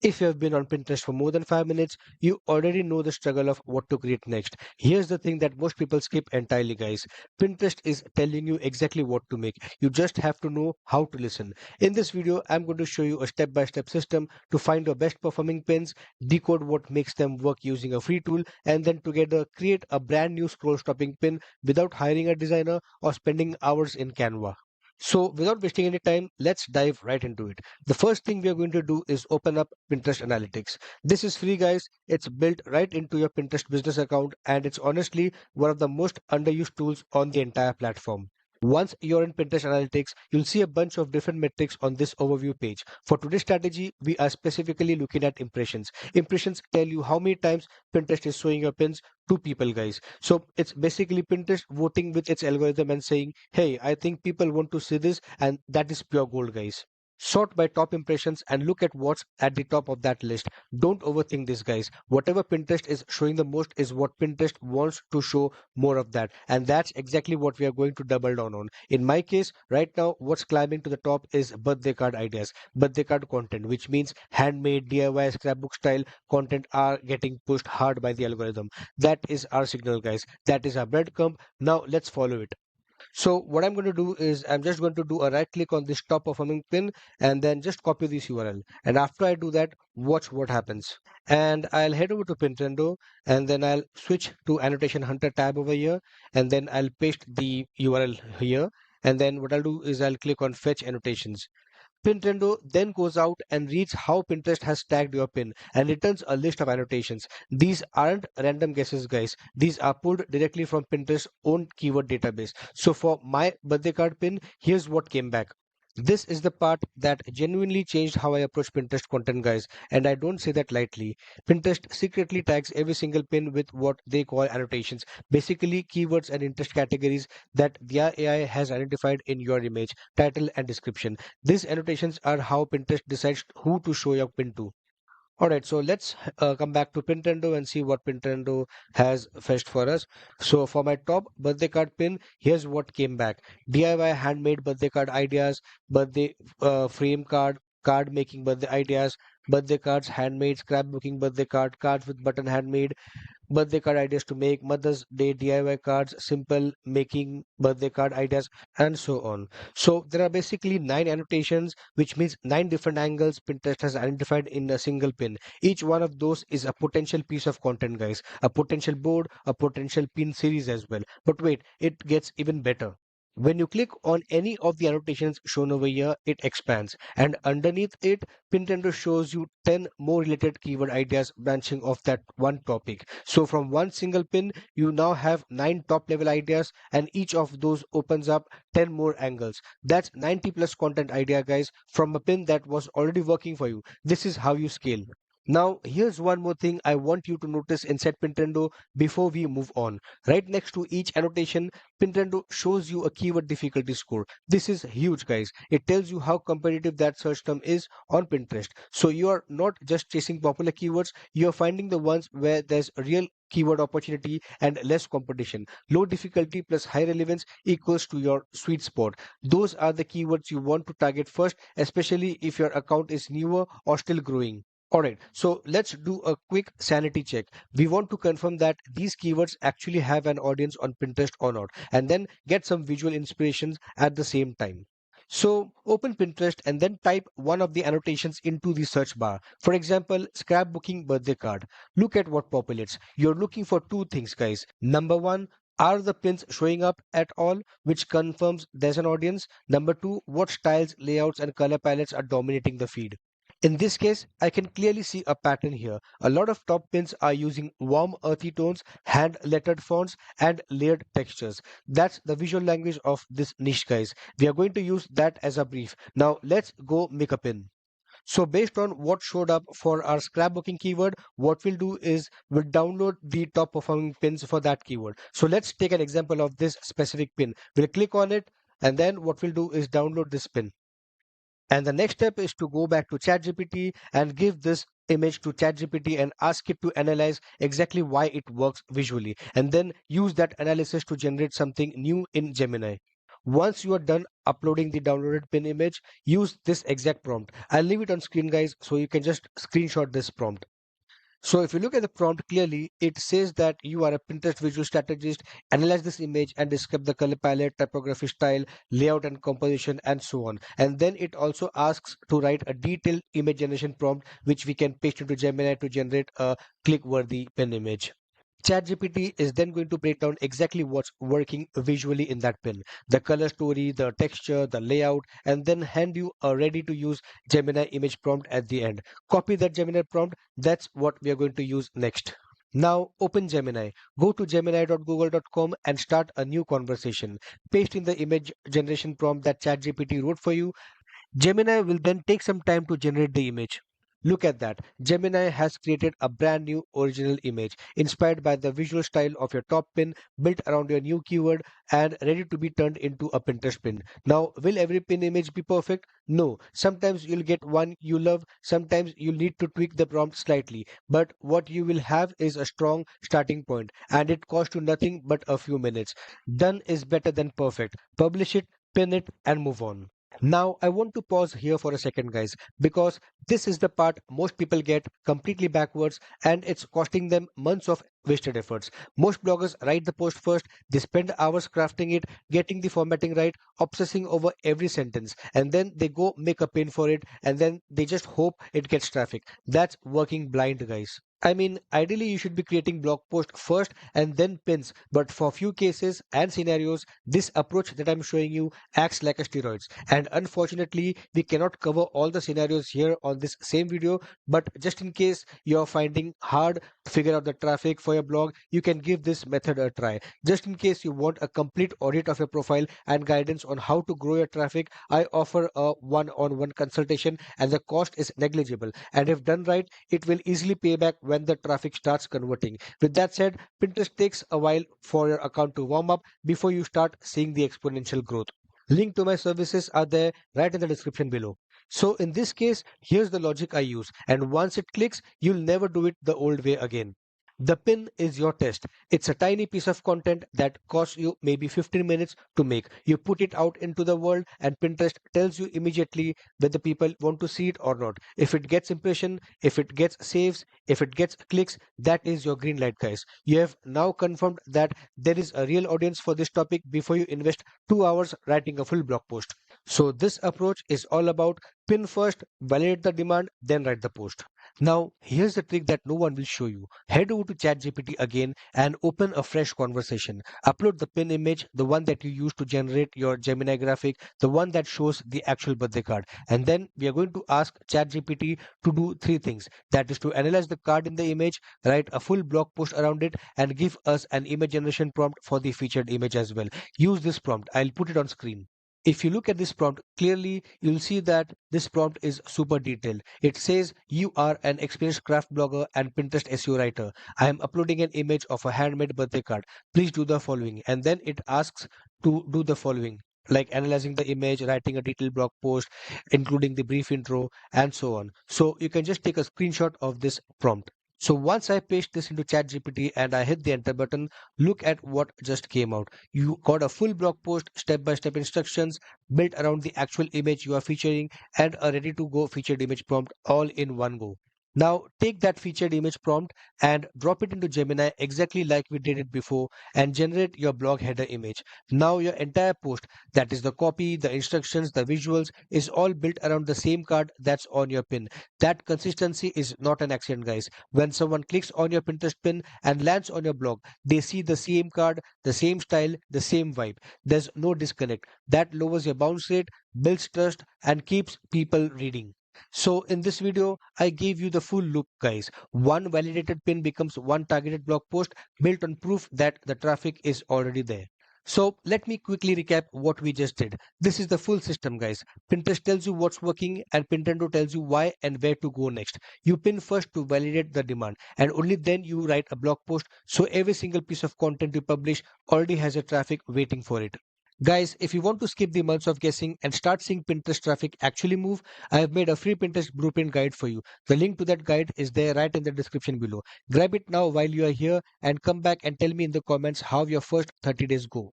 If you have been on Pinterest for more than 5 minutes, you already know the struggle of what to create next. Here's the thing that most people skip entirely, guys. Pinterest is telling you exactly what to make. You just have to know how to listen. In this video, I'm going to show you a step-by-step system to find your best performing pins, decode what makes them work using a free tool, and then together create a brand new scroll stopping pin without hiring a designer or spending hours in Canva. So without wasting any time, let's dive right into it. The first thing we are going to do is open up Pinterest Analytics. This is free, guys. It's built right into your Pinterest business account, and it's honestly one of the most underused tools on the entire platform. Once you're in Pinterest Analytics, you'll see a bunch of different metrics on this overview page. For today's strategy, we are specifically looking at impressions. Impressions tell you how many times Pinterest is showing your pins to people, guys. So it's basically Pinterest voting with its algorithm and saying, hey, I think people want to see this, and that is pure gold, guys. Sort by top impressions and look at what's at the top of that list. Don't overthink this, guys. Whatever Pinterest is showing the most is what Pinterest wants to show more of that. And that's exactly what we are going to double down on. In my case, right now, what's climbing to the top is birthday card ideas, birthday card content, which means handmade, DIY, scrapbook style content are getting pushed hard by the algorithm. That is our signal, guys. That is our breadcrumb. Now let's follow it. So what I'm going to do is I'm just going to do a right click on this top performing pin and then just copy this URL. And after I do that, watch what happens. And I'll head over to Pintrendo and then I'll switch to Annotation Hunter tab over here and then I'll paste the URL here. And then what I'll do is I'll click on Fetch Annotations. Pintrendo then goes out and reads how Pinterest has tagged your pin and returns a list of annotations. These aren't random guesses, guys. These are pulled directly from Pinterest's own keyword database. So for my birthday card pin, here's what came back. This is the part that genuinely changed how I approach Pinterest content, guys, and I don't say that lightly. Pinterest secretly tags every single pin with what they call annotations, basically keywords and interest categories that their AI has identified in your image, title, and description. These annotations are how Pinterest decides who to show your pin to. All right, so let's come back to Pintrendo and see what Pintrendo has fetched for us. So for my top birthday card pin, here's what came back. DIY handmade birthday card ideas, birthday frame card, card making birthday ideas, birthday cards handmade, scrapbooking birthday card, cards with button handmade, birthday card ideas to make, Mother's Day DIY cards, simple making birthday card ideas, and so on. So there are basically 9 annotations, which means 9 different angles Pinterest has identified in a single pin. Each one of those is a potential piece of content, guys, a potential board, a potential pin series as well. But wait, it gets even better. When you click on any of the annotations shown over here, it expands, and underneath it, Pinterest shows you 10 more related keyword ideas branching off that one topic. So from one single pin, you now have 9 top level ideas, and each of those opens up 10 more angles. That's 90 plus content idea, guys, from a pin that was already working for you. This is how you scale. Now, here's one more thing I want you to notice inside Pintrendo before we move on. Right next to each annotation, Pintrendo shows you a keyword difficulty score. This is huge, guys. It tells you how competitive that search term is on Pinterest. So you are not just chasing popular keywords, you are finding the ones where there's a real keyword opportunity and less competition. Low difficulty plus high relevance equals to your sweet spot. Those are the keywords you want to target first, especially if your account is newer or still growing. Alright, so let's do a quick sanity check. We want to confirm that these keywords actually have an audience on Pinterest or not, and then get some visual inspirations at the same time. So open Pinterest and then type one of the annotations into the search bar. For example, scrapbooking birthday card. Look at what populates. You're looking for two things, guys. Number one, are the pins showing up at all, which confirms there's an audience? Number two, what styles, layouts, and color palettes are dominating the feed? In this case, I can clearly see a pattern here. A lot of top pins are using warm earthy tones, hand lettered fonts, and layered textures. That's the visual language of this niche, guys. We are going to use that as a brief. Now let's go make a pin. So based on what showed up for our scrapbooking keyword, what we'll do is we'll download the top performing pins for that keyword. So let's take an example of this specific pin. We'll click on it and then what we'll do is download this pin. And the next step is to go back to ChatGPT and give this image to ChatGPT and ask it to analyze exactly why it works visually, and then use that analysis to generate something new in Gemini. Once you are done uploading the downloaded pin image, use this exact prompt. I'll leave it on screen, guys, so you can just screenshot this prompt. So if you look at the prompt clearly, it says that you are a Pinterest visual strategist, analyze this image and describe the color palette, typography style, layout and composition, and so on. And then it also asks to write a detailed image generation prompt, which we can paste into Gemini to generate a click-worthy pin image. ChatGPT is then going to break down exactly what's working visually in that pin, the color story, the texture, the layout, and then hand you a ready to use Gemini image prompt at the end. Copy that Gemini prompt. That's what we are going to use next. Now open Gemini. Go to gemini.google.com and start a new conversation. Paste in the image generation prompt that ChatGPT wrote for you. Gemini will then take some time to generate the image. Look at that. Gemini has created a brand new original image inspired by the visual style of your top pin, built around your new keyword, and ready to be turned into a Pinterest pin. Now, will every pin image be perfect? No. Sometimes you'll get one you love, sometimes you'll need to tweak the prompt slightly. But what you will have is a strong starting point, and it costs you nothing but a few minutes. Done is better than perfect. Publish it, pin it, and move on. Now, I want to pause here for a second, guys, because this is the part most people get completely backwards and it's costing them months of wasted efforts. Most bloggers write the post first, they spend hours crafting it, getting the formatting right, obsessing over every sentence, and then they go make a pin for it and then they just hope it gets traffic. That's working blind, guys. I mean, ideally, you should be creating blog post first and then pins, but for few cases and scenarios, this approach that I'm showing you acts like a steroids. And unfortunately, we cannot cover all the scenarios here on this same video, but just in case you're finding hard to figure out the traffic for your blog, you can give this method a try. Just in case you want a complete audit of your profile and guidance on how to grow your traffic, I offer a one-on-one consultation and the cost is negligible. And if done right, it will easily pay back when the traffic starts converting. With that said, Pinterest takes a while for your account to warm up before you start seeing the exponential growth. Link to my services are there right in the description below. So in this case, here's the logic I use, and once it clicks, you'll never do it the old way again. The pin is your test. It's a tiny piece of content that costs you maybe 15 minutes to make. You put it out into the world and Pinterest tells you immediately whether people want to see it or not. If it gets impression, if it gets saves, if it gets clicks, that is your green light, guys. You have now confirmed that there is a real audience for this topic before you invest 2 hours writing a full blog post. So this approach is all about pin first, validate the demand, then write the post. Now, here's the trick that no one will show you. Head over to ChatGPT again and open a fresh conversation. Upload the pin image, the one that you use to generate your Gemini graphic, the one that shows the actual birthday card. And then we are going to ask ChatGPT to do three things. That is to analyze the card in the image, write a full blog post around it, and give us an image generation prompt for the featured image as well. Use this prompt. I'll put it on screen. If you look at this prompt clearly, you'll see that this prompt is super detailed. It says you are an experienced craft blogger and Pinterest SEO writer. I am uploading an image of a handmade birthday card. Please do the following. And then it asks to do the following, like analyzing the image, writing a detailed blog post, including the brief intro, and so on. So you can just take a screenshot of this prompt. So once I paste this into ChatGPT and I hit the enter button, look at what just came out. You got a full blog post, step-by-step instructions built around the actual image you are featuring and a ready-to-go featured image prompt all in one go. Now take that featured image prompt and drop it into Gemini exactly like we did it before and generate your blog header image. Now your entire post, that is the copy, the instructions, the visuals, is all built around the same card that's on your pin. That consistency is not an accident, guys. When someone clicks on your Pinterest pin and lands on your blog, they see the same card, the same style, the same vibe. There's no disconnect. That lowers your bounce rate, builds trust, and keeps people reading. So in this video, I gave you the full loop, guys. One validated pin becomes one targeted blog post built on proof that the traffic is already there. So let me quickly recap what we just did. This is the full system, guys. Pinterest tells you what's working and Pintrendo tells you why and where to go next. You pin first to validate the demand and only then you write a blog post so every single piece of content you publish already has a traffic waiting for it. Guys, if you want to skip the months of guessing and start seeing Pinterest traffic actually move, I have made a free Pinterest blueprint guide for you. The link to that guide is there right in the description below. Grab it now while you are here and come back and tell me in the comments how your first 30 days go.